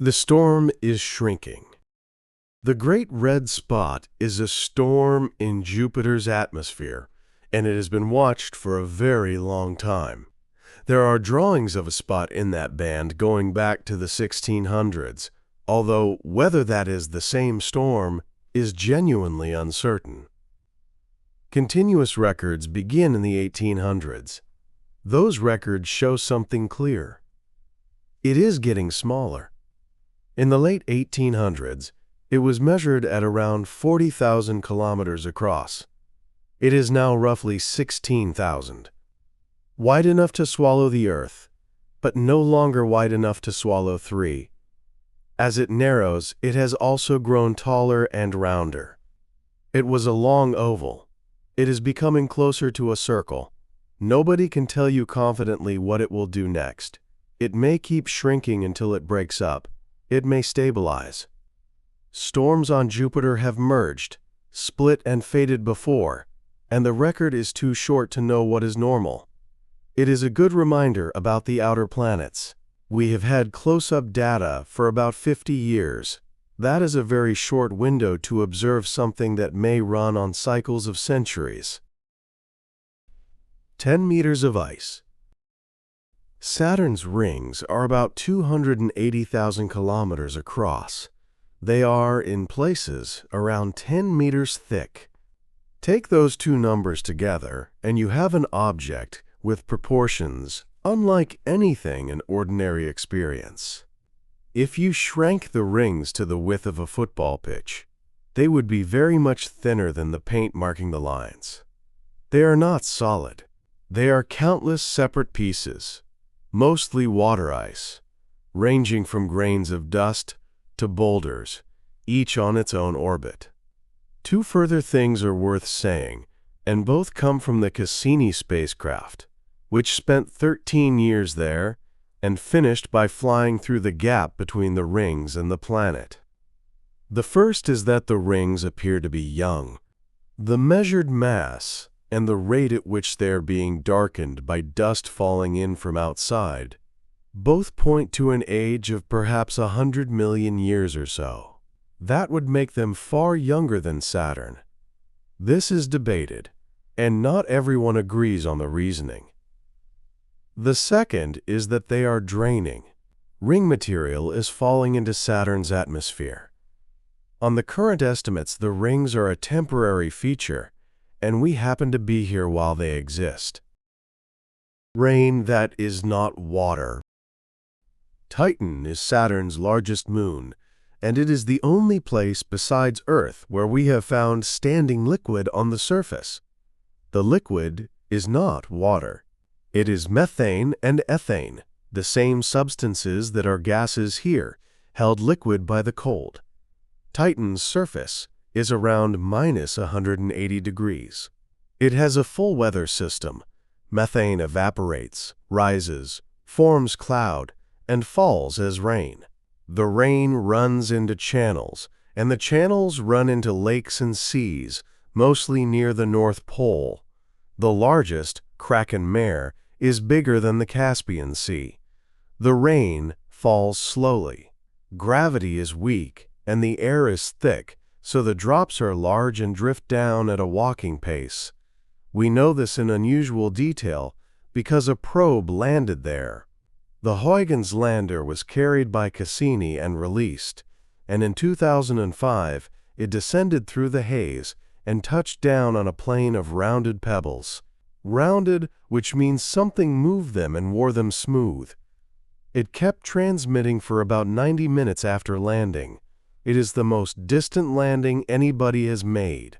The storm is shrinking. The Great Red Spot is a storm in Jupiter's atmosphere, and it has been watched for a very long time. There are drawings of a spot in that band going back to the 1600s, although whether that is the same storm is genuinely uncertain. Continuous records begin in the 1800s. Those records show something clear. It is getting smaller. In the late 1800s, it was measured at around 40,000 kilometers across. It is now roughly 16,000. Wide enough to swallow the Earth, but no longer wide enough to swallow three. As it narrows, it has also grown taller and rounder. It was a long oval. It is becoming closer to a circle. Nobody can tell you confidently what it will do next. It may keep shrinking until it breaks up. It may stabilize. Storms on Jupiter have merged, split and faded before, and the record is too short to know what is normal. It is a good reminder about the outer planets. We have had close-up data for about 50 years. That is a very short window to observe something that may run on cycles of centuries. 10 meters of ice. Saturn's rings are about 280,000 kilometers across. They are, in places, around 10 meters thick. Take those two numbers together, and you have an object with proportions unlike anything in ordinary experience. If you shrank the rings to the width of a football pitch, they would be very much thinner than the paint marking the lines. They are not solid. They are countless separate pieces, mostly water ice, ranging from grains of dust to boulders, each on its own orbit. Two further things are worth saying, and both come from the Cassini spacecraft, which spent 13 years there and finished by flying through the gap between the rings and the planet. The first is that the rings appear to be young. The measured mass and the rate at which they are being darkened by dust falling in from outside both point to an age of perhaps 100 million years or so. That would make them far younger than Saturn. This is debated, and not everyone agrees on the reasoning. The second is that they are draining. Ring material is falling into Saturn's atmosphere. On the current estimates, the rings are a temporary feature, and we happen to be here while they exist. Rain that is not water. Titan is Saturn's largest moon, and it is the only place besides Earth where we have found standing liquid on the surface. The liquid is not water. It is methane and ethane, the same substances that are gases here, held liquid by the cold. Titan's surface is around minus 180 degrees. It has a full weather system. Methane evaporates, rises, forms cloud, and falls as rain. The rain runs into channels, and the channels run into lakes and seas, mostly near the North Pole. The largest, Kraken Mare, is bigger than the Caspian Sea. The rain falls slowly. Gravity is weak, and the air is thick, so the drops are large and drift down at a walking pace. We know this in unusual detail because a probe landed there. The Huygens lander was carried by Cassini and released, and in 2005 it descended through the haze and touched down on a plain of rounded pebbles. Rounded, which means something moved them and wore them smooth. It kept transmitting for about 90 minutes after landing. It is the most distant landing anybody has made.